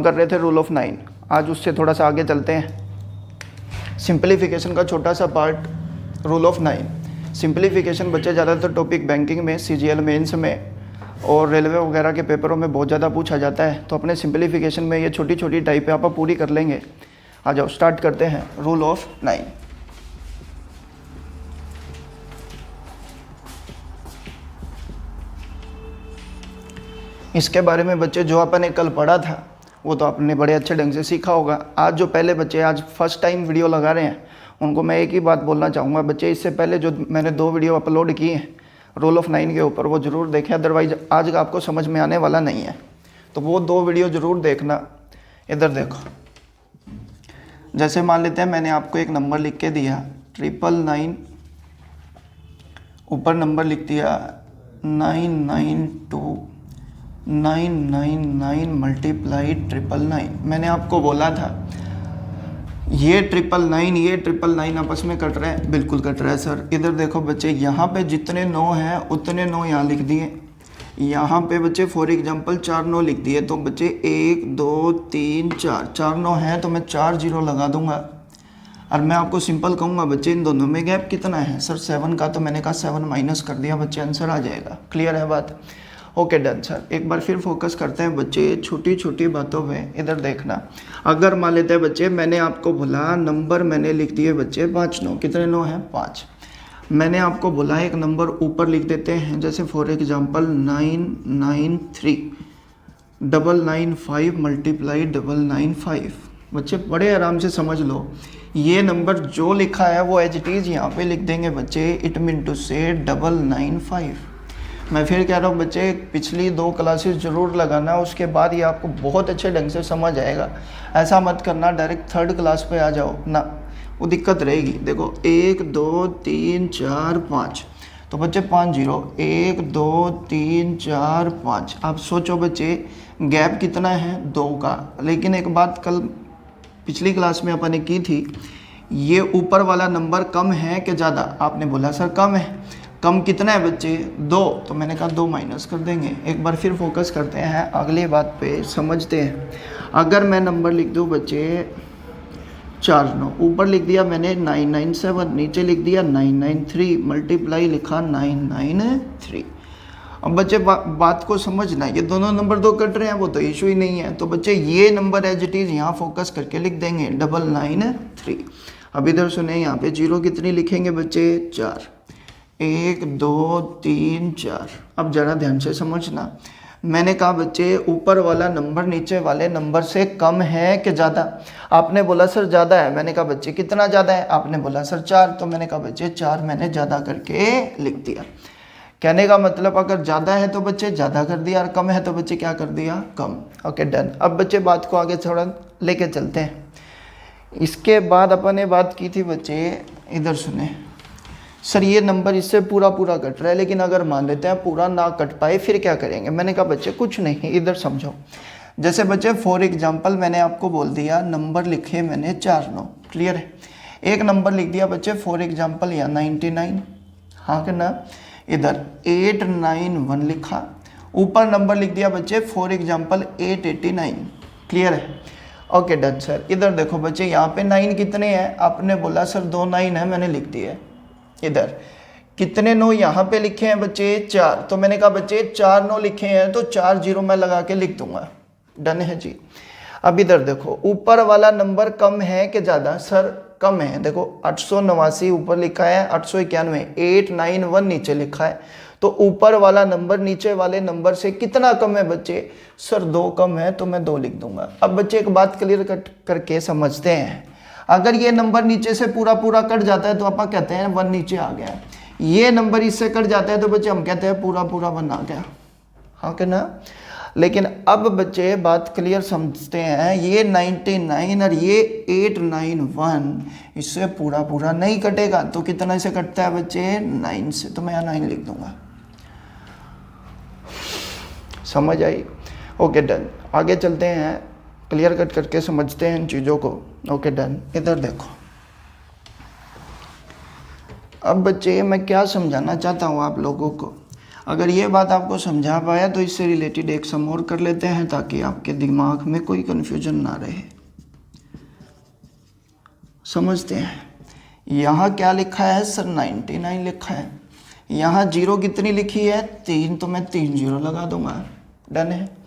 कर रहे थे रूल ऑफ 9, आज उससे थोड़ा सा आगे चलते हैं। सिंपलीफिकेशन का छोटा सा पार्ट रूल ऑफ 9। सिंपलीफिकेशन बच्चे ज़्यादातर टॉपिक बैंकिंग में, सीजीएल मेंस में और रेलवे वगैरह के पेपरों में बहुत ज़्यादा पूछा जाता है, तो अपने सिंपलीफिकेशन में ये छोटी छोटी टाइप आप पूरी कर लेंगे। आ जाओ स्टार्ट करते हैं रूल ऑफ 9। इसके बारे में बच्चे जो अपन ने कल पढ़ा था वो तो आपने बड़े अच्छे ढंग से सीखा होगा। आज जो पहले बच्चे आज फर्स्ट टाइम वीडियो लगा रहे हैं उनको मैं एक ही बात बोलना चाहूँगा, बच्चे इससे पहले जो मैंने 2 वीडियो अपलोड किए हैं रूल ऑफ 9 के ऊपर वो ज़रूर देखें, अदरवाइज आज का आपको समझ में आने वाला नहीं है। तो वो 2 वीडियो ज़रूर देखना। इधर देखो, जैसे मान लेते हैं मैंने आपको एक नंबर लिख के दिया 999, ऊपर नंबर लिख दिया 992 999 मल्टीप्लाई 999। मैंने आपको बोला था ये 999 ये 999 आपस में कट रहे हैं, बिल्कुल कट रहा है सर। इधर देखो बच्चे, यहाँ पे जितने 9 हैं उतने 9 यहाँ लिख दिए। यहाँ पे बच्चे फॉर एग्जांपल 4 9 लिख दिए, तो बच्चे 1 2 3 4 9 हैं तो मैं 4 0 लगा दूंगा। और मैं आपको सिंपल कहूँगा बच्चे इन दोनों में गैप कितना है सर 7 का, तो मैंने कहा 7 माइनस कर दिया बच्चे, आंसर आ जाएगा। क्लियर है बात? Okay done sir. एक बार फिर फोकस करते हैं बच्चे छोटी छोटी बातों पे। इधर देखना, अगर मान लेते हैं बच्चे मैंने आपको बोला नंबर मैंने लिख दिए बच्चे 5 9, कितने 9 हैं 5। मैंने आपको बोला एक नंबर ऊपर लिख देते हैं, जैसे फॉर एग्जांपल 993 995 मल्टीप्लाई 995। बच्चे बड़े आराम से समझ लो, ये नंबर जो लिखा है वो एज इट इज़ यहाँ पे लिख देंगे बच्चे, इट मीन टू से 995। मैं फिर कह रहा हूँ बच्चे पिछली 2 क्लासेस ज़रूर लगाना, उसके बाद ये आपको बहुत अच्छे ढंग से समझ आएगा। ऐसा मत करना डायरेक्ट 3rd क्लास पे आ जाओ ना, वो दिक्कत रहेगी। देखो 1 2 3 4 5, तो बच्चे 5 0 1 2 3 4 5। आप सोचो बच्चे गैप कितना है 2 का। लेकिन एक बात कल पिछली क्लास में अपन ने की थी, ये ऊपर वाला नंबर कम है कि ज़्यादा? आपने बोला सर कम है। कम कितना है बच्चे 2, तो मैंने कहा 2 माइनस कर देंगे। एक बार फिर फोकस करते हैं अगली बात पे, समझते हैं। अगर मैं नंबर लिख दूँ बच्चे 4 9, ऊपर लिख दिया मैंने 997, नीचे लिख दिया 993 मल्टीप्लाई लिखा 993। अब बच्चे बात को समझना, ये दोनों नंबर 2 कट रहे हैं वो तो इशू ही नहीं है, तो बच्चे ये नंबर एज इट इज़ यहाँ फोकस करके लिख देंगे 993। अब इधर सुने, यहाँ पे 0 कितनी लिखेंगे बच्चे 4, 1 2 3 4। अब ज़रा ध्यान से समझना, मैंने कहा बच्चे ऊपर वाला नंबर नीचे वाले नंबर से कम है कि ज़्यादा? आपने बोला सर ज़्यादा है। मैंने कहा बच्चे कितना ज़्यादा है? आपने बोला सर 4, तो मैंने कहा बच्चे 4 मैंने ज़्यादा करके लिख दिया। कहने का मतलब अगर ज़्यादा है तो बच्चे ज़्यादा कर दिया और कम है तो बच्चे क्या कर दिया? कम। Okay done. अब बच्चे बात को आगे थोड़ा लेके चलते हैं। इसके बाद अपन ने बात की थी बच्चे, इधर सुने सर ये नंबर इससे पूरा पूरा कट रहा है, लेकिन अगर मान लेते हैं पूरा ना कट पाए फिर क्या करेंगे? मैंने कहा बच्चे कुछ नहीं, इधर समझो। जैसे बच्चे फॉर एग्जांपल मैंने आपको बोल दिया नंबर लिखे मैंने 4 9, क्लियर है। एक नंबर लिख दिया बच्चे फॉर एग्जांपल या 99, हाँ कि ना। इधर 891 लिखा, ऊपर नंबर लिख दिया बच्चे फॉर एग्जांपल 889, क्लियर है। Okay done sir. इधर देखो बच्चे यहाँ पे 9 कितने हैं? आपने बोला सर 2 9 है, मैंने लिख दिए। इधर कितने 9 यहाँ पे लिखे हैं बच्चे 4, तो मैंने कहा बच्चे 4 9 लिखे हैं तो 4 0 मैं लगा के लिख दूंगा। डन है जी। अब इधर देखो ऊपर वाला नंबर कम है कि ज़्यादा? सर कम है। देखो 889 ऊपर लिखा है, 891 891 नीचे लिखा है, तो ऊपर वाला नंबर नीचे वाले नंबर से कितना कम है बच्चे? सर 2 कम है, तो मैं 2 लिख दूंगा। अब बच्चे एक बात क्लियर कट करके समझते हैं, अगर ये नंबर नीचे से पूरा पूरा कट जाता है तो आप कहते हैं 1 नीचे आ गया। ये नंबर इससे कट जाता है तो बच्चे हम कहते हैं पूरा पूरा 1 आ गया, हाँ कि ना। लेकिन अब बच्चे बात क्लियर समझते हैं, ये 99 और ये 891 इससे पूरा पूरा नहीं कटेगा, तो कितना से कटता है बच्चे? 9 से, तो मैं यहाँ 9 लिख दूंगा। समझ आई? Okay done. आगे चलते हैं, क्लियर कट करके समझते हैं इन चीज़ों को। Okay done. इधर देखो, अब बच्चे मैं क्या समझाना चाहता हूँ आप लोगों को, अगर ये बात आपको समझा पाया तो इससे रिलेटेड एक सम और कर लेते हैं ताकि आपके दिमाग में कोई कन्फ्यूजन ना रहे। समझते हैं, यहाँ क्या लिखा है सर 99 लिखा है, यहाँ जीरो कितनी लिखी है 3, तो मैं 3 जीरो लगा दूंगा, डन है।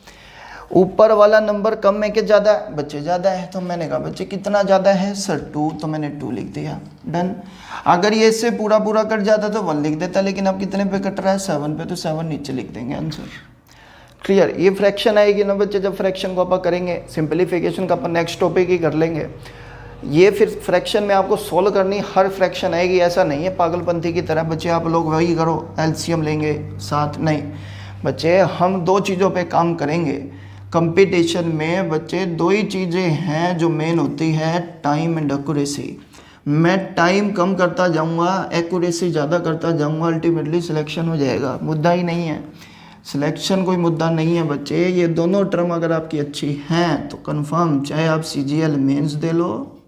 ऊपर वाला नंबर कम है कि ज़्यादा, बच्चे ज़्यादा है, तो मैंने कहा बच्चे कितना ज़्यादा है सर 2, तो मैंने 2 लिख दिया, डन। अगर ये इससे पूरा पूरा कट जाता तो 1 लिख देता, लेकिन अब कितने पे कट रहा है 7 पे, तो 7 नीचे लिख देंगे आंसर। क्लियर। ये फ्रैक्शन आएगी ना बच्चे, जब फ्रैक्शन को अपन करेंगे सिंपलीफिकेशन का अपन नेक्स्ट टॉपिक ही कर लेंगे। ये फिर फ्रैक्शन में आपको सोल्व करनी हर फ्रैक्शन आएगी, ऐसा नहीं है पागलपंथी की तरह बच्चे आप लोग वही करो एलसीएम लेंगे साथ, नहीं बच्चे हम 2 चीज़ों पे काम करेंगे कंपटीशन में। बच्चे 2 ही चीज़ें हैं जो मेन होती है, टाइम एंड एक्यूरेसी। मैं टाइम कम करता जाऊंगा, एक्यूरेसी ज़्यादा करता जाऊंगा, अल्टीमेटली सिलेक्शन हो जाएगा, मुद्दा ही नहीं है, सिलेक्शन कोई मुद्दा नहीं है बच्चे। ये दोनों टर्म अगर आपकी अच्छी हैं तो कंफर्म, चाहे आप CGL मेंस दे लो,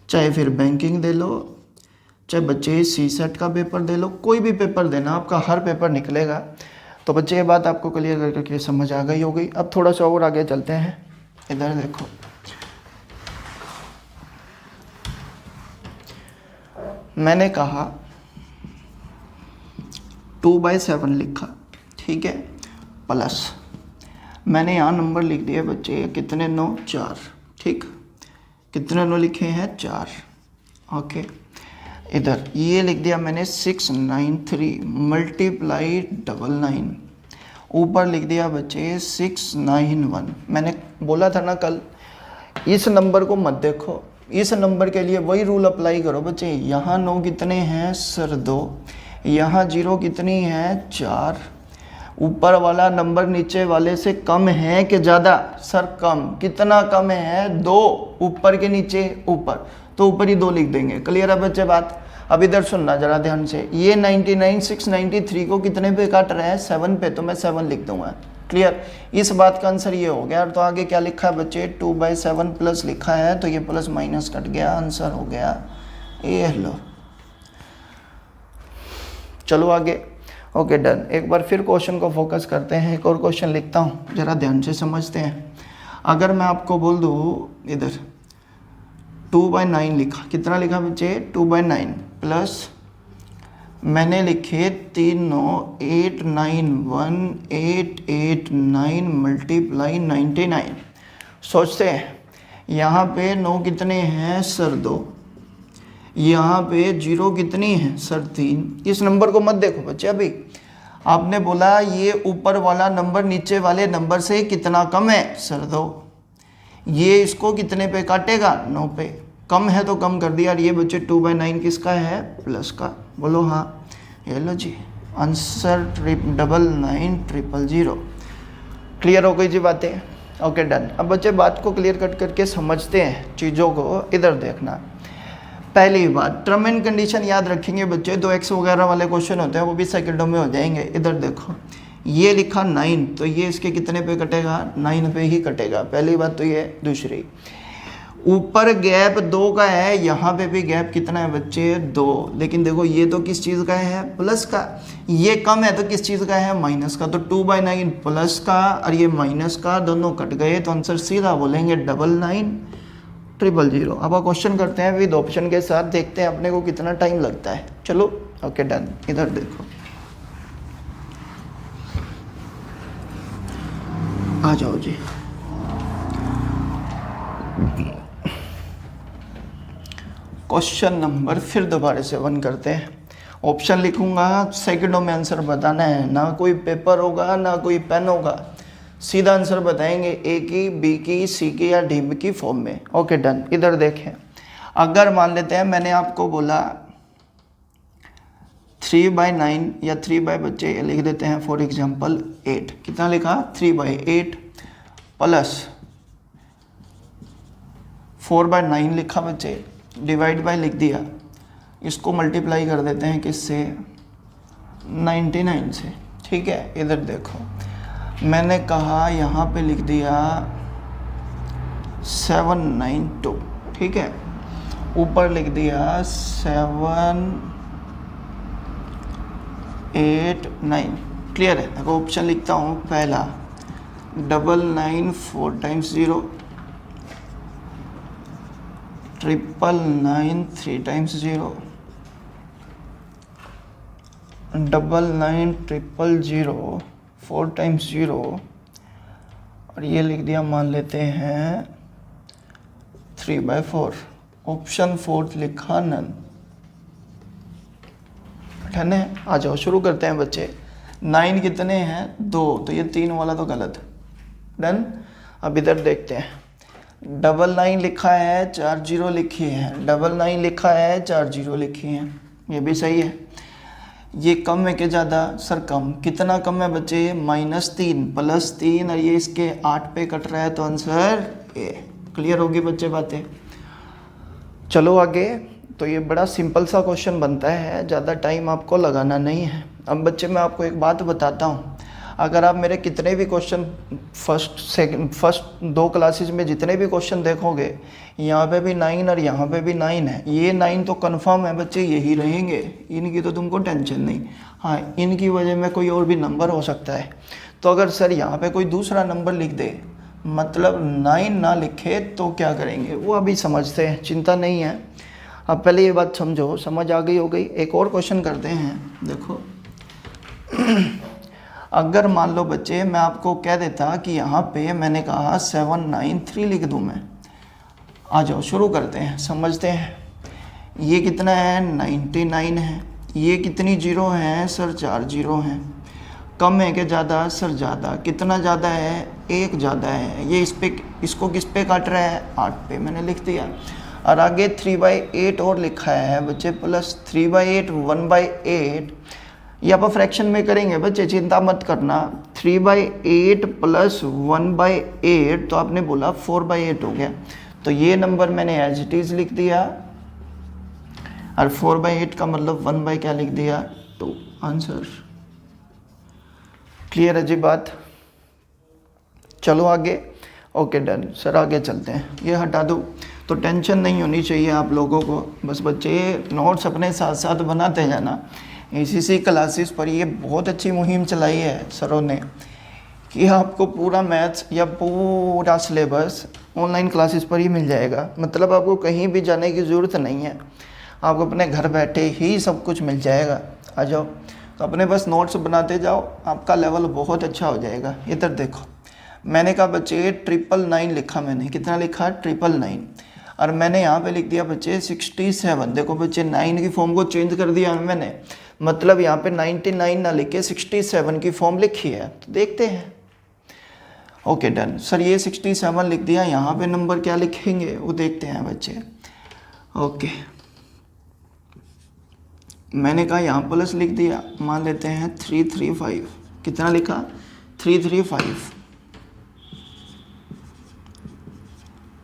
चाहे फिर बैंकिंग दे लो, चाहे बच्चे CSET का पेपर दे लो, कोई भी पेपर देना आपका हर पेपर निकलेगा। तो बच्चे ये बात आपको क्लियर करके समझ आ गई होगी। अब थोड़ा सा और आगे चलते हैं, इधर देखो, मैंने कहा 2/7 लिखा, ठीक है, प्लस मैंने यहाँ नंबर लिख दिया बच्चे कितने 9 4, ठीक, कितने 9 लिखे हैं 4, ओके। इधर ये लिख दिया मैंने 693 मल्टीप्लाई 99, ऊपर लिख दिया बच्चे 691। मैंने बोला था ना कल, इस नंबर को मत देखो, इस नंबर के लिए वही रूल अप्लाई करो बच्चे। यहाँ 9 कितने हैं सर 2, यहाँ 0 कितनी है 4, ऊपर वाला नंबर नीचे वाले से कम है कि ज़्यादा सर कम, कितना कम है 2, ऊपर के नीचे ऊपर, तो ऊपर ही 2 लिख देंगे। क्लियर है बच्चे बात। अब इधर सुनना जरा ध्यान से, ये 99 693 को कितने पे काट रहा है 7 पे, तो मैं 7 लिख दूंगा। क्लियर, इस बात का आंसर ये हो गया। तो आगे क्या लिखा है बच्चे 2/7 प्लस लिखा है, तो ये प्लस माइनस कट गया, आंसर हो गया ये लो। चलो आगे, ओके डन। एक बार फिर क्वेश्चन को फोकस करते हैं, एक और क्वेश्चन लिखता हूँ, जरा ध्यान से समझते हैं। अगर मैं आपको बोल दूँ इधर 2/9 लिखा, कितना लिखा बच्चे 2/9 प्लस मैंने लिखे 3 9 8 9 1 8 8 9 मल्टीप्लाई 99। सोचते हैं यहाँ पे 9 कितने हैं सर 2, यहाँ पे 0 कितनी है सर 3। इस नंबर को मत देखो बच्चे, अभी आपने बोला ये ऊपर वाला नंबर नीचे वाले नंबर से कितना कम है सर 2, ये इसको कितने पे काटेगा 9 पे, कम है तो कम कर दिया। और ये बच्चे 2/9 किसका है प्लस का, बोलो हाँ, ये लो जी आंसर 99900। क्लियर हो गई जी बातें, ओके डन। अब बच्चे बात को क्लियर कट करके समझते हैं चीज़ों को। इधर देखना, पहली बात टर्म एंड कंडीशन याद रखेंगे बच्चे, 2x वगैरह वाले क्वेश्चन होते हैं वो भी सेकंडों में हो जाएंगे। इधर देखो ये लिखा 9, तो ये इसके कितने पे कटेगा 9 पे ही कटेगा, पहली बात तो ये। दूसरी, ऊपर गैप 2 का है, यहाँ पे भी गैप कितना है बच्चे 2, लेकिन देखो ये तो किस चीज़ का है प्लस का, ये कम है तो किस चीज़ का है माइनस का, तो 2/9 प्लस का और ये माइनस का, दोनों कट गए तो आंसर सीधा बोलेंगे 99900। अब आप क्वेश्चन करते हैं विद ऑप्शन के साथ, देखते हैं अपने को कितना टाइम लगता है। चलो ओके डन। इधर देखो, आ जाओ जी। क्वेश्चन नंबर फिर दोबारा से 1 करते हैं। ऑप्शन लिखूंगा, सेकंडों में आंसर बताना है, ना कोई पेपर होगा ना कोई पेन होगा, सीधा आंसर बताएंगे ए की, बी की, सी की या डी की फॉर्म में। Okay done. इधर देखें, अगर मान लेते हैं मैंने आपको बोला 3/9 या 3 बच्चे लिख देते हैं फॉर एग्जांपल 8, कितना लिखा 3/8 प्लस 4/9 लिखा बच्चे, डिवाइड बाय लिख दिया, इसको मल्टीप्लाई कर देते हैं किससे 99 से। ठीक है, इधर देखो मैंने कहा यहाँ पे लिख दिया 792, ठीक है, ऊपर लिख दिया 7 8 9। क्लियर है? देखो ऑप्शन लिखता हूँ, पहला 99 4 टाइम्स 0, 999 3 टाइम्स 0, 99 000 4 टाइम्स 0, और ये लिख दिया मान लेते हैं 3/4। ऑप्शन 4 लिखा नन। डन है? आ जाओ शुरू करते हैं बच्चे। 9 कितने हैं? 2, तो ये 3 वाला तो गलत। डन। अब इधर देखते हैं, 99 लिखा है, 4 0 लिखी है, 99 लिखा है, 4 0 लिखी है, ये भी सही है। ये कम है कि ज़्यादा? सर कम। कितना कम है बच्चे? -3 +3, और ये इसके 8 पे कट रहा है, तो आंसर ए। क्लियर होगी बच्चे बातें? चलो आगे। तो ये बड़ा सिंपल सा क्वेश्चन बनता है, ज़्यादा टाइम आपको लगाना नहीं है। अब बच्चे मैं आपको एक बात बताता हूँ, अगर आप मेरे कितने भी क्वेश्चन फर्स्ट 2 क्लासेस में जितने भी क्वेश्चन देखोगे, यहाँ पे भी 9 और यहाँ पे भी 9 है। ये 9 तो कंफर्म है बच्चे, यही रहेंगे, इनकी तो तुमको टेंशन नहीं। हाँ, इनकी वजह में कोई और भी नंबर हो सकता है। तो अगर सर यहाँ पे कोई दूसरा नंबर लिख दे, मतलब 9 ना लिखे, तो क्या करेंगे वो अभी समझते हैं, चिंता नहीं है। अब पहले ये बात समझो, समझ आ गई हो गई। एक और क्वेश्चन करते हैं। देखो अगर मान लो बच्चे मैं आपको कह देता कि यहाँ पे मैंने कहा 793 लिख दूँ मैं। आ जाओ शुरू करते हैं, समझते हैं। ये कितना है? 99 है। ये कितनी जीरो हैं? सर 4 0 हैं। कम है कि ज़्यादा? सर ज़्यादा। कितना ज़्यादा है? 1 ज़्यादा है। ये इसको किस पे काट रहा है? 8 पे। मैंने लिख दिया। और आगे 3/8 और लिखा है बच्चे, प्लस 3/8 1/8। ये आप फ्रैक्शन में करेंगे बच्चे, चिंता मत करना। 3/8 + 1/8, तो आपने बोला 4/8 हो गया। तो ये नंबर मैंने एज इट इज़ लिख दिया, और 4/8 का मतलब 1 क्या लिख दिया? 2। आंसर क्लियर है जी बात? चलो आगे। Okay done. सर आगे चलते हैं, ये हटा दो। तो टेंशन नहीं होनी चाहिए आप लोगों को, बस बच्चे नोट्स अपने साथ साथ बनाते जाना। ACC क्लासेस पर ये बहुत अच्छी मुहिम चलाई है सरों ने, कि आपको पूरा मैथ्स या पूरा सिलेबस ऑनलाइन क्लासेस पर ही मिल जाएगा। मतलब आपको कहीं भी जाने की ज़रूरत नहीं है, आपको अपने घर बैठे ही सब कुछ मिल जाएगा। आ जाओ, तो अपने बस नोट्स बनाते जाओ, आपका लेवल बहुत अच्छा हो जाएगा। इधर देखो, मैंने कहा बच्चे 999 लिखा, मैंने कितना लिखा? 999। और मैंने यहाँ पे लिख दिया बच्चे 67। देखो बच्चे 9 की फॉर्म को चेंज कर दिया मैंने, मतलब यहाँ पे 99 ना लिख के 67 की फॉर्म लिखी है। तो देखते हैं। Okay done. सर ये 67 लिख दिया, यहाँ पे नंबर क्या लिखेंगे वो देखते हैं बच्चे। ओके, मैंने कहा यहाँ प्लस लिख दिया, मान लेते हैं 335। कितना लिखा? 335।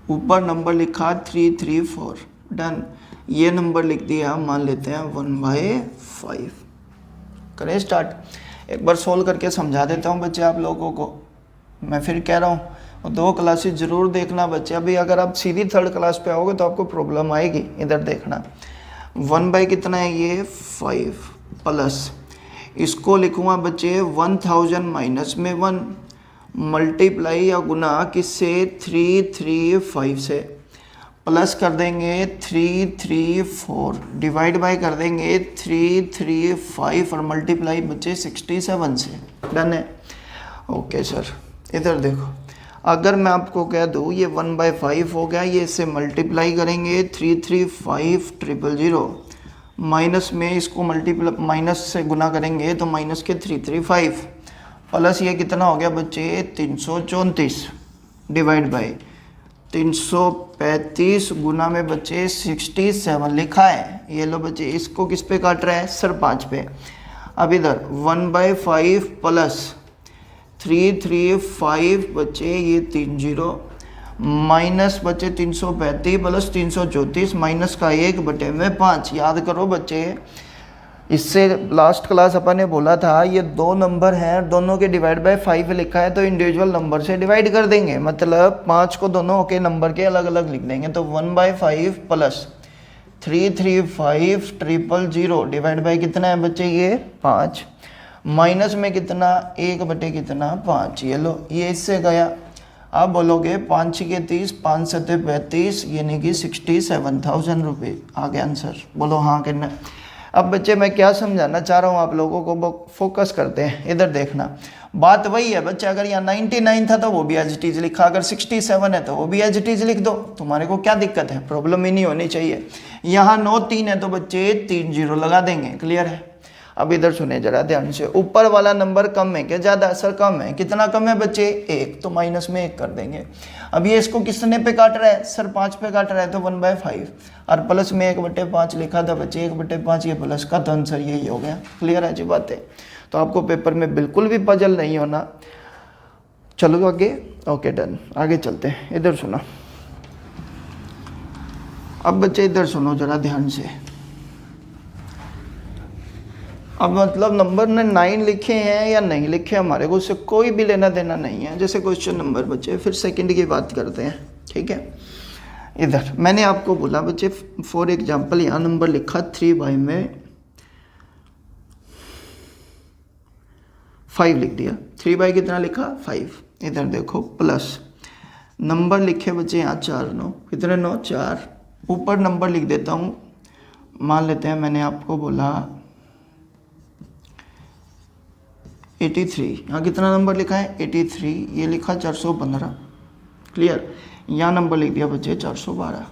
ऊपर नंबर लिखा 334। डन। ये नंबर लिख दिया, मान लेते हैं 1/5। करें स्टार्ट। एक बार सोल्व करके समझा देता हूँ बच्चे आप लोगों को। मैं फिर कह रहा हूँ 2 क्लासेस ज़रूर देखना बच्चे। अभी अगर आप सीधी 3rd क्लास पे आओगे तो आपको प्रॉब्लम आएगी। इधर देखना, 1/ कितना है? ये 5 प्लस, इसको लिखूँगा बच्चे 1000 माइनस में 1, मल्टीप्लाई या गुना किससे? 335 से, प्लस कर देंगे 334, डिवाइड बाय कर देंगे 335, और मल्टीप्लाई बच्चे 67 से। डन है? Okay sir. इधर देखो, अगर मैं आपको कह दूँ ये 1/5 हो गया, ये इससे मल्टीप्लाई करेंगे 335 000, माइनस में इसको मल्टीप्लाई माइनस से गुना करेंगे तो माइनस के 335, प्लस ये कितना हो गया बच्चे? 334, डिवाइड बाय 335 गुना में बच्चे 67 लिखा है। ये लो बच्चे, इसको किस पे काट रहा है? सर 5 पे। अब इधर 1/5 प्लस 335 बच्चे, ये 30 माइनस बच्चे 335 प्लस 334, माइनस का 1/5। याद करो बच्चे, इससे लास्ट क्लास अपन ने बोला था ये 2 नंबर हैं, दोनों के डिवाइड बाय 5 लिखा है, तो इंडिविजुअल नंबर से डिवाइड कर देंगे, मतलब 5 को दोनों के नंबर के अलग अलग लिख देंगे। तो 1/5 प्लस 335000 डिवाइड बाई कितना है बच्चे, ये 5, माइनस में कितना 1 बटे कितना 5, ये लो ये इससे गया। आप बोलोगे 5 के 30, 5 सत्ते 35, यानी कि 67,000 रुपये आ गया आंसर। बोलो हाँ करना। अब बच्चे मैं क्या समझाना चाह रहा हूँ आप लोगों को, फोकस करते हैं, इधर देखना। बात वही है बच्चे, अगर यहाँ 99 था तो वो भी एज इट इज लिखा, अगर 67 है तो वो भी एज इट इज लिख दो, तुम्हारे को क्या दिक्कत है, प्रॉब्लम ही नहीं होनी चाहिए। यहाँ 9 3 है तो बच्चे 3 0 लगा देंगे, क्लियर है। अब इधर सुने जरा ध्यान से, ऊपर वाला नंबर कम है क्या ज़्यादा, सर कम है, कितना कम है बच्चे 1, तो माइनस में 1 कर देंगे। अब ये इसको किसने पे काट रहा है, सर 5 पे काट रहा है तो 1/5, और प्लस में 1/5 लिखा था बच्चे, 1/5 ये प्लस का, तो आंसर यही हो गया, क्लियर है जी बातें। तो आपको पेपर में बिल्कुल भी पजल नहीं होना। चलो आगे, ओके डन, आगे चलते हैं। इधर सुनो, अब बच्चे इधर सुनो जरा ध्यान से। अब मतलब नंबर ने 9 लिखे हैं या नहीं लिखे, हमारे को उससे कोई भी लेना देना नहीं है। जैसे क्वेश्चन नंबर बच्चे, फिर सेकंड की बात करते हैं, ठीक है। इधर मैंने आपको बोला बच्चे, फॉर एग्जांपल यहाँ नंबर लिखा 3/5 में 5 लिख दिया, 3/5 कितना लिखा 5। इधर देखो प्लस नंबर लिखे बच्चे यहाँ 4 9, कितने 9 4, ऊपर नंबर लिख देता हूँ, मान लेते हैं मैंने आपको बोला 83, यहाँ कितना नंबर लिखा है 83, ये लिखा 415, क्लियर। यहाँ नंबर लिख दिया बच्चे 412।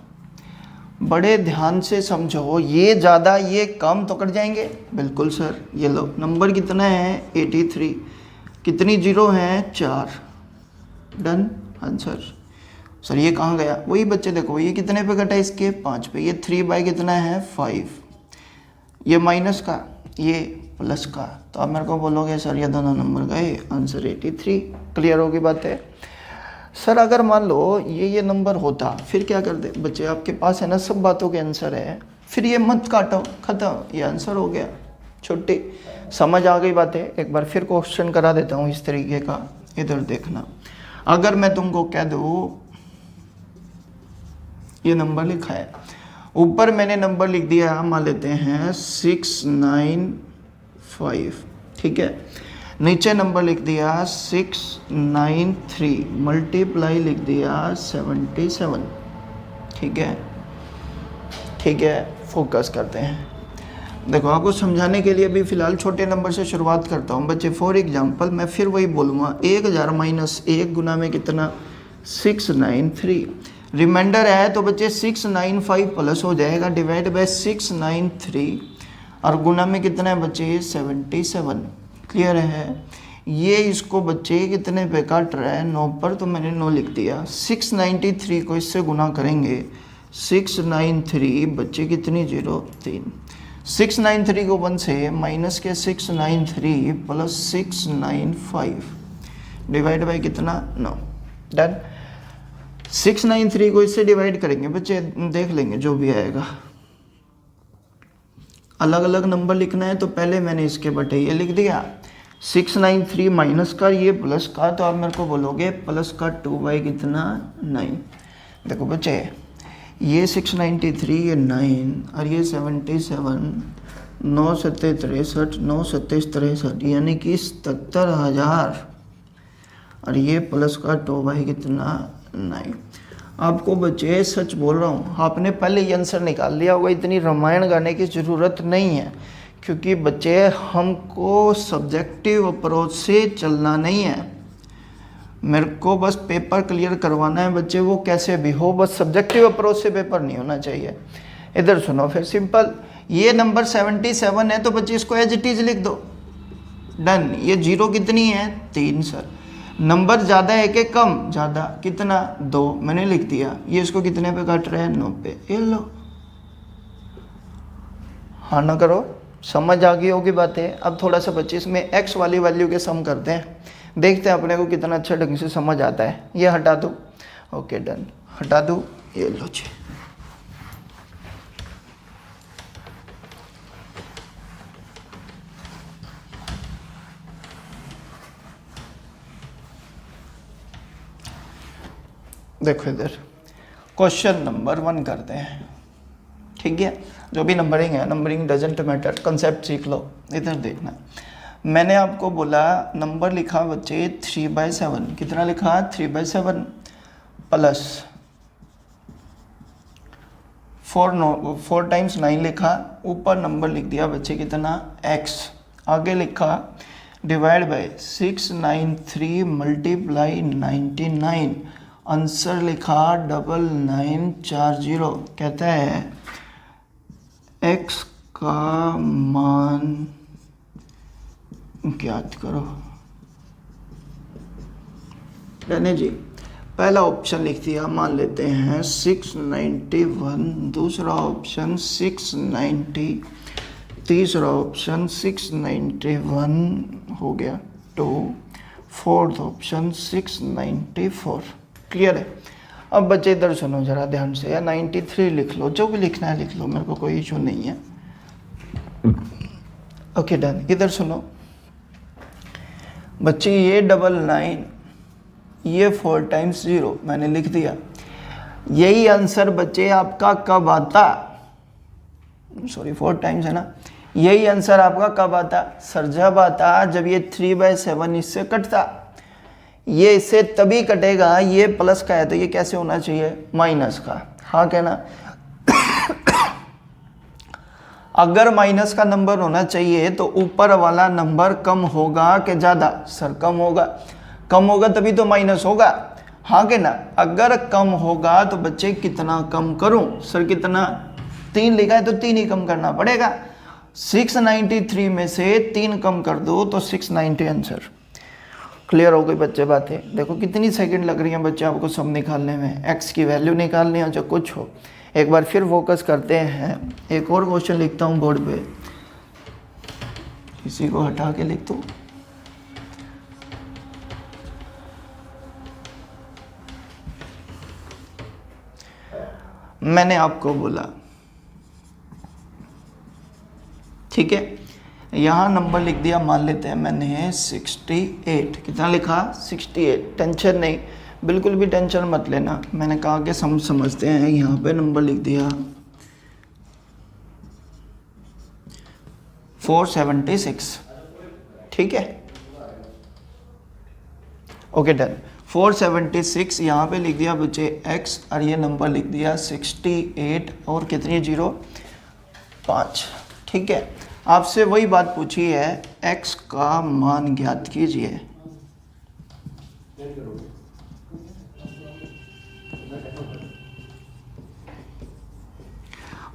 बड़े ध्यान से समझो, ये ज़्यादा ये कम तो कट जाएंगे, बिल्कुल सर। ये लो नंबर कितना है 83, कितनी जीरो हैं 4, डन आंसर। सर ये कहाँ गया, वही बच्चे देखो, ये कितने पे कटा, इसके 5 पे, ये 3/5 कितना है 5, ये माइनस का, ये प्लस का, तो आप मेरे को बोलोगे सर ये दोनों नंबर गए, आंसर 83, क्लियर होगी बात है। सर अगर मान लो ये नंबर होता, फिर क्या कर दे बच्चे, आपके पास है ना सब बातों के आंसर है, फिर ये मत काटो, खत्म, ये आंसर हो गया। छुट्टी, समझ आ गई बात है। एक बार फिर क्वेश्चन करा देता हूँ इस तरीके का, इधर देखना। अगर मैं तुमको कह दूँ ये नंबर लिखा है, ऊपर मैंने नंबर लिख दिया, मान लेते हैं 695, ठीक है, नीचे नंबर लिख दिया 693, मल्टीप्लाई लिख दिया 77, ठीक है, ठीक है। फोकस करते हैं, देखो आपको समझाने के लिए भी फिलहाल छोटे नंबर से शुरुआत करता हूँ बच्चे। फॉर एग्जांपल मैं फिर वही बोलूँगा, 1000 माइनस 1 गुना में कितना 693, रिमाइंडर है तो बच्चे 695 प्लस हो जाएगा, डिवाइड बाय 693, और गुना में कितना है बच्चे 77, क्लियर है। ये इसको बच्चे कितने पे काट रहा है 9 पर, तो मैंने 9 लिख दिया। 693 को इससे गुना करेंगे, 693 बच्चे कितनी 0 3, 693 को 1 से माइनस के 693 प्लस 695 डिवाइड बाय कितना 9, डन। 693 को इससे डिवाइड करेंगे बच्चे, देख लेंगे जो भी आएगा। अलग अलग नंबर लिखना है तो पहले मैंने इसके बटे ये लिख दिया, 693 माइनस का, ये प्लस का, तो आप मेरे को बोलोगे प्लस का 2 कितना 9। देखो बच्चे ये 693, ये 9 और ये 77, 9 सत्ते 63, 9 सत्ते 63, यानी कि 77,000, और ये प्लस का 2 कितना 9। आपको बच्चे सच बोल रहा हूँ, आपने पहले ये आंसर निकाल लिया होगा, इतनी रामायण गाने की ज़रूरत नहीं है, क्योंकि बच्चे हमको सब्जेक्टिव अप्रोच से चलना नहीं है। मेरे को बस पेपर क्लियर करवाना है बच्चे, वो कैसे भी हो, बस सब्जेक्टिव अप्रोच से पेपर नहीं होना चाहिए। इधर सुनो फिर सिंपल, ये नंबर 77 है तो बच्चे इसको एज इट इज लिख दो, डन। ये 0 कितनी है 3 सर, नंबर ज़्यादा है कि कम, ज़्यादा, कितना 2, मैंने लिख दिया। ये इसको कितने पे काट रहे हैं 9 पे, ये लो। हाँ ना करो, समझ आ गई होगी बातें। अब थोड़ा सा बच्चे इसमें x वाली वैल्यू के सम करते हैं, देखते हैं अपने को कितना अच्छा ढंग से समझ आता है। ये हटा दो, ओके डन, हटा दो, ये लो जी। देखो इधर क्वेश्चन नंबर 1 करते हैं, ठीक है, जो भी नंबरिंग है, नंबरिंग डजेंट मैटर, कंसेप्ट सीख लो। इधर देखना, मैंने आपको बोला नंबर लिखा बच्चे 3/7, कितना लिखा 3/7 प्लस 4 टाइम्स 9 लिखा, ऊपर नंबर लिख दिया बच्चे कितना x, आगे लिखा डिवाइड बाय 693 मल्टीप्लाई 99, आंसर लिखा 9940। कहता है x का मान ज्ञात करो। रहने जी, पहला ऑप्शन लिख दिया, मान लेते हैं 691, दूसरा ऑप्शन 690, तीसरा ऑप्शन 691 हो गया 2, फोर्थ ऑप्शन 694। क्लियर है? अब बच्चे इधर सुनो जरा ध्यान से, या 93 लिख लो, जो भी लिखना है लिख लो, मेरे को कोई इशू नहीं है। Okay done. इधर सुनो बच्चे, ये 99, ये 4 टाइम्स 0 मैंने लिख दिया। यही आंसर बच्चे आपका कब आता, सॉरी 4 टाइम्स है ना, यही आंसर आपका कब आता सर, जब आता जब ये 3/7 इससे कटता। ये इससे तभी कटेगा, ये प्लस का है तो ये कैसे होना चाहिए, माइनस का। हाँ कहना, अगर माइनस का नंबर होना चाहिए तो ऊपर वाला नंबर कम होगा कि ज़्यादा, सर कम होगा। कम होगा तभी तो माइनस होगा। हाँ कहना, अगर कम होगा तो बच्चे कितना कम करूं, सर कितना, 3 लिखा है तो 3 ही कम करना पड़ेगा। 693 में से 3 कम कर दो तो 690 आंसर। क्लियर हो गई बच्चे बातें? देखो कितनी सेकंड लग रही हैं बच्चे आपको सब निकालने में, एक्स की वैल्यू निकालनी हो चाहे कुछ हो। एक बार फिर फोकस करते हैं, एक और क्वेश्चन लिखता हूँ बोर्ड पे, इसी को हटा के लिख दो। मैंने आपको बोला, ठीक है, यहाँ नंबर लिख दिया, मान लेते हैं मैंने 68, कितना लिखा 68, टेंशन नहीं, बिल्कुल भी टेंशन मत लेना, मैंने कहा कि समझते हैं। यहाँ पे नंबर लिख दिया 476, ठीक है, ओके डन। 476 यहाँ पे लिख दिया बच्चे x, और ये नंबर लिख दिया 68 और कितनी 0, 5, ठीक है। आपसे वही बात पूछी है, x का मान ज्ञात कीजिए।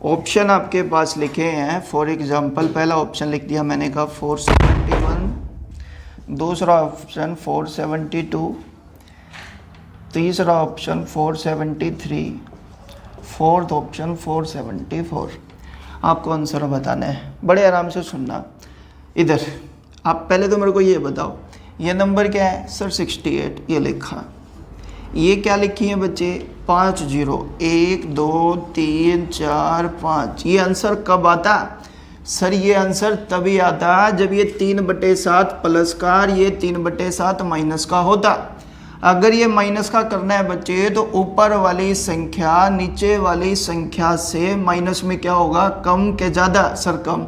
ऑप्शन आपके पास लिखे हैं, फॉर एग्जांपल पहला ऑप्शन लिख दिया मैंने कहा 471, दूसरा ऑप्शन 472, तीसरा ऑप्शन 473, फोर्थ ऑप्शन 474। आपको आंसर बताना है, बड़े आराम से सुनना। इधर आप पहले तो मेरे को ये बताओ, ये नंबर क्या है सर 68, ये लिखा, ये क्या लिखी है बच्चे 5 0, 1 2 3 4 5। ये आंसर कब आता सर, ये आंसर तभी आता जब ये 3/7 प्लस का और ये 3/7 माइनस का होता। अगर ये माइनस का करना है बच्चे तो ऊपर वाली संख्या नीचे वाली संख्या से माइनस में क्या होगा, कम के ज़्यादा, सर कम।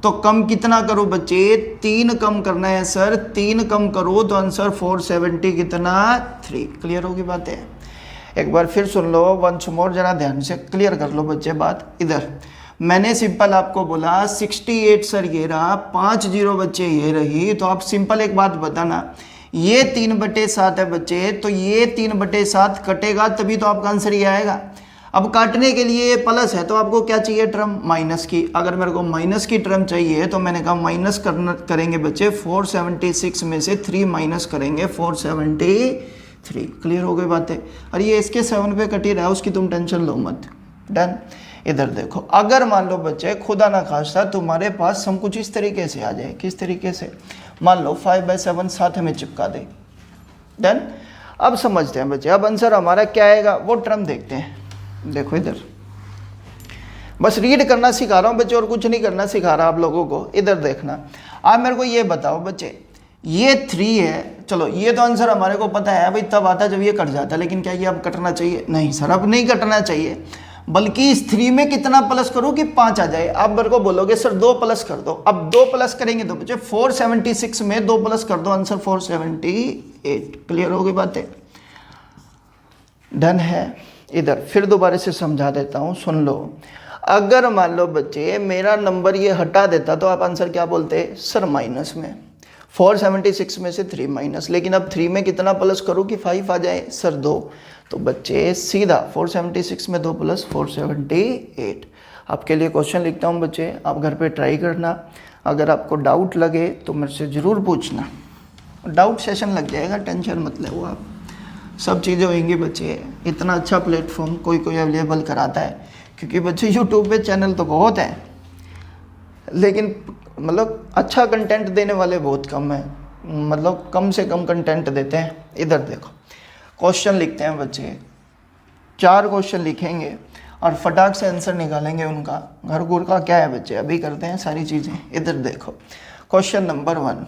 तो कम कितना करो बच्चे, 3 कम करना है सर, 3 कम करो तो आंसर 470 कितना 3। क्लियर होगी बातें? एक बार फिर सुन लो, वंस मोर, जरा ध्यान से क्लियर कर लो बच्चे बात। इधर मैंने सिंपल आपको बोला 68 सर ये रहा, 5 0 बच्चे ये रही, तो आप सिंपल एक बात बताना, ये 3/7 है बच्चे, तो ये 3/7 कटेगा तभी तो आपका आंसर ये आएगा। अब काटने के लिए प्लस है तो आपको क्या चाहिए टर्म, माइनस की। अगर मेरे को माइनस की टर्म चाहिए तो मैंने कहा माइनस करेंगे बच्चे, 476 में से 3 माइनस करेंगे 473। क्लियर हो गई बातें? और ये इसके 7 पे कटी रहा है, उसकी तुम टेंशन लो मत। डन। इधर देखो, अगर मान लो बच्चे खुदा ना खास्ता तुम्हारे पास सम कुछ इस तरीके से आ जाए, किस तरीके से, मान लो 5/7 साथ में चिपका दे। डन। अब समझते हैं बच्चे, अब आंसर हमारा क्या आएगा वो टर्म देखते हैं। देखो इधर बस रीड करना सिखा रहा हूँ बच्चे, और कुछ नहीं करना सिखा रहा आप लोगों को। इधर देखना, आप मेरे को ये बताओ बच्चे, ये 3 है, चलो ये तो आंसर हमारे को पता है भाई, तब आता जब ये कट जाता, लेकिन क्या ये अब कटना चाहिए? नहीं सर, अब नहीं कटना चाहिए। बल्कि इस 3 में कितना प्लस करूं कि 5 आ जाए। आप मेरे को बोलोगे सर 2 प्लस कर दो, अब 2 प्लस करेंगे तो बच्चे 476 में 2 प्लस कर दो, आंसर 478। क्लियर हो गई बातें? डन है। इधर फिर दोबारा से समझा देता हूं, सुन लो। अगर मान लो बच्चे मेरा नंबर ये हटा देता तो आप आंसर क्या बोलते? सर माइनस में। 476 में से 3 माइनस, लेकिन अब 3 में कितना प्लस करूं कि 5 आ जाए? सर 2। तो बच्चे सीधा 476 में 2 प्लस 478। आपके लिए क्वेश्चन लिखता हूं बच्चे, आप घर पे ट्राई करना। अगर आपको डाउट लगे तो मेरे से ज़रूर पूछना, डाउट सेशन लग जाएगा, टेंशन मत लो आप, सब चीज़ें होंगी बच्चे। इतना अच्छा प्लेटफॉर्म कोई अवेलेबल कराता है, क्योंकि बच्चे यूट्यूब पे चैनल तो बहुत हैं, लेकिन मतलब अच्छा कंटेंट देने वाले बहुत कम है, मतलब कम से कम कंटेंट देते हैं। इधर देखो क्वेश्चन लिखते हैं बच्चे, 4 क्वेश्चन लिखेंगे और फटाक से आंसर निकालेंगे उनका। घर घूर का क्या है बच्चे, अभी करते हैं सारी चीज़ें। इधर देखो क्वेश्चन नंबर 1,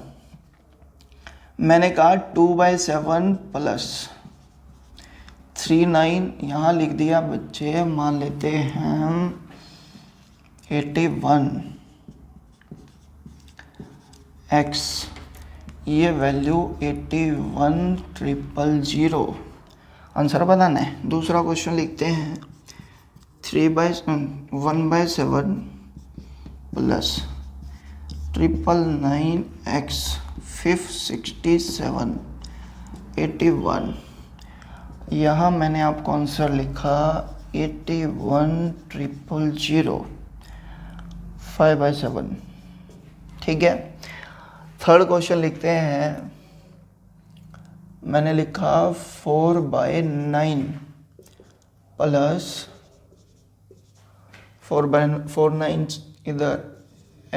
मैंने कहा 2/7 प्लस 39, यहाँ लिख दिया बच्चे, मान लेते हैं 81 x, ये वैल्यू 81,000 आंसर बताना है। दूसरा क्वेश्चन लिखते हैं 1/7 प्लस 999x 567 81, यहाँ मैंने आपको आंसर लिखा 81,000 5/7। ठीक है। थर्ड क्वेश्चन लिखते हैं, मैंने लिखा 4/9 प्लस 4/9 इधर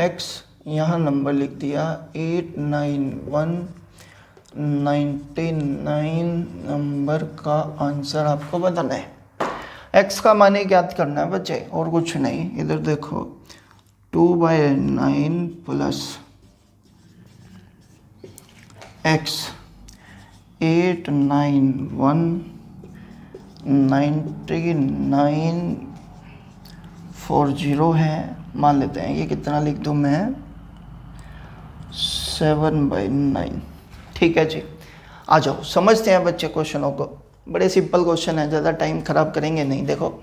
x, यहाँ नंबर लिख दिया 89199 नंबर का आंसर आपको बताना है। x का मान ज्ञात करना है बच्चे, और कुछ नहीं। इधर देखो 2/9 प्लस x 8919940 है, मान लेते हैं। ये कितना लिख दूँ मैं? 7/9। ठीक है जी, आ जाओ समझते हैं बच्चे क्वेश्चनों को। बड़े सिंपल क्वेश्चन है, ज़्यादा टाइम खराब करेंगे नहीं। देखो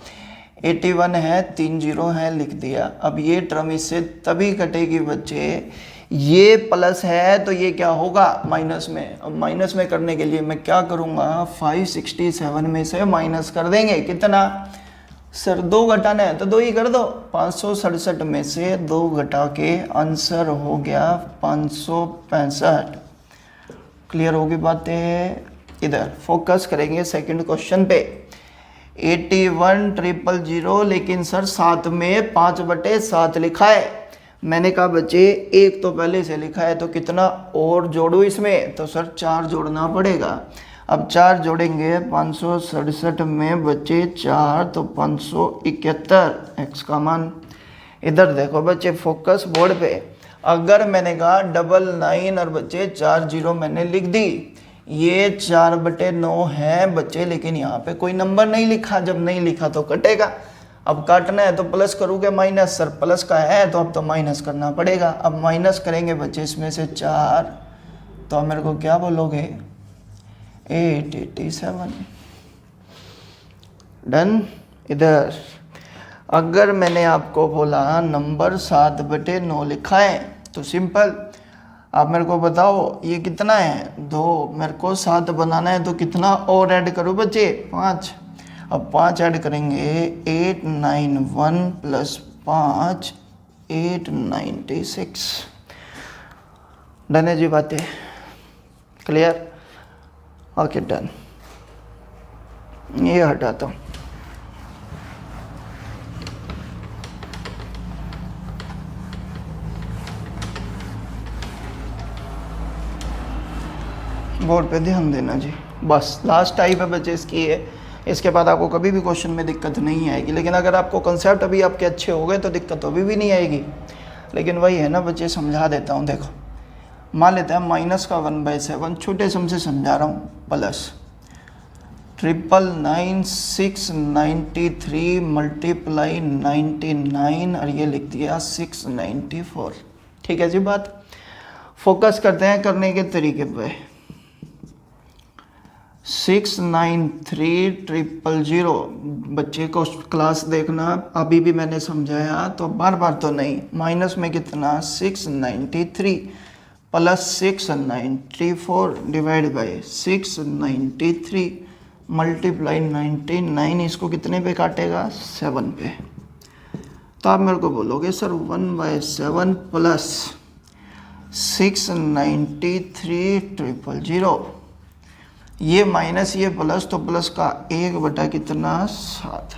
81 है, 3 0 है, लिख दिया। अब ये टर्म इससे तभी कटेगी बच्चे, ये प्लस है तो ये क्या होगा? माइनस में। अब माइनस में करने के लिए मैं क्या करूँगा? 567 में से माइनस कर देंगे। कितना? सर 2 घटाना है तो 2 ही कर दो। 567 में से 2 घटा के आंसर हो गया 565। क्लियर होगी बातें? इधर फोकस करेंगे सेकंड क्वेश्चन पे। 81,000, लेकिन सर 7 में 5/7 लिखा है। मैंने कहा बच्चे एक तो पहले से लिखा है, तो कितना और जोड़ो इसमें? तो सर 4 जोड़ना पड़ेगा। अब 4 जोड़ेंगे 567 में बच्चे 4 तो 571 x का मान। इधर देखो बच्चे फोकस बोर्ड पे। अगर मैंने कहा 99 और बच्चे 4 0 मैंने लिख दी, ये 4/9 है बच्चे, लेकिन यहाँ पे कोई नंबर नहीं लिखा। जब नहीं लिखा तो कटेगा। अब काटना है तो प्लस करूँगे माइनस, सर प्लस का है तो अब तो माइनस करना पड़ेगा। अब माइनस करेंगे बच्चे इसमें से 4, तो मेरे को क्या बोलोगे? 887। डन। इधर अगर मैंने आपको बोला नंबर 7/9 लिखा है तो सिंपल, आप मेरे को बताओ ये कितना है? 2। मेरे को 7 बनाना है तो कितना और ऐड करो बच्चे? 5। अब 5 ऐड करेंगे 891 प्लस 5 896। डन है जी बातें? क्लियर? Okay done. ये हटाता हूँ। बोर्ड पे ध्यान देना जी। बस लास्ट टाइप है बच्चे इसकी है, इसके बाद आपको कभी भी क्वेश्चन में दिक्कत नहीं आएगी। लेकिन अगर आपको कंसेप्ट अभी आपके अच्छे हो गए तो दिक्कत अभी भी नहीं आएगी। लेकिन वही है ना बच्चे, समझा देता हूँ। देखो मान लेते हैं माइनस का 1/7, छोटे सम से समझा रहा हूँ, प्लस 999,693 मल्टीप्लाई 99 और ये लिख दिया 694। ठीक है जी बात। फोकस करते हैं करने के तरीके पे। 693,000 बच्चे को क्लास देखना, अभी भी मैंने समझाया तो बार बार तो नहीं। माइनस में कितना 693 प्लस 694 डिवाइड बाय 693 मल्टीप्लाई 99, इसको कितने पे काटेगा 7 पे। तो आप मेरे को बोलोगे सर 1/7 प्लस 693,000, ये माइनस ये प्लस, तो प्लस का 1 बटा कितना 7,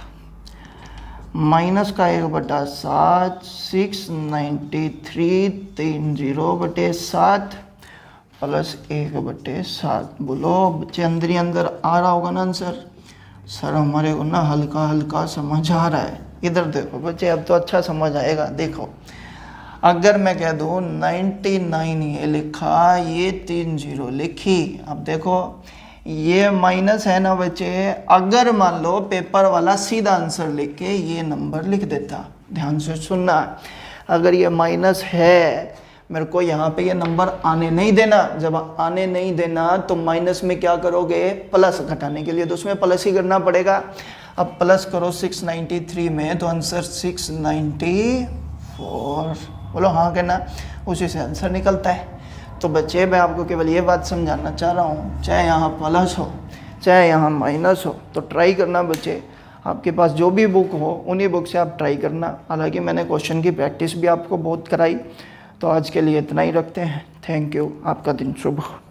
माइनस का 1/7, 693,30/7 प्लस 1/7। बोलो बच्चे अंदर ही अंदर आ रहा होगा ना आंसर। सर हमारे को ना हल्का हल्का समझ आ रहा है। इधर देखो बच्चे, अब तो अच्छा समझ आएगा। देखो अगर मैं कह दूँ 99 ये लिखा, ये 3 0 लिखी, अब देखो ये माइनस है ना बच्चे। अगर मान लो पेपर वाला सीधा आंसर लिख के ये नंबर लिख देता, ध्यान से सुनना, अगर ये माइनस है मेरे को यहाँ पे ये नंबर आने नहीं देना। जब आने नहीं देना तो माइनस में क्या करोगे, प्लस घटाने के लिए तो उसमें प्लस ही करना पड़ेगा। अब प्लस करो 693 में तो आंसर 694। बोलो हाँ कहना, उसी से आंसर निकलता है। तो बच्चे मैं आपको केवल ये बात समझाना चाह रहा हूँ, चाहे यहाँ प्लस हो चाहे यहाँ माइनस हो, तो ट्राई करना बच्चे। आपके पास जो भी बुक हो उन्हीं बुक से आप ट्राई करना। हालांकि मैंने क्वेश्चन की प्रैक्टिस भी आपको बहुत कराई। तो आज के लिए इतना ही रखते हैं। थैंक यू, आपका दिन शुभ हो।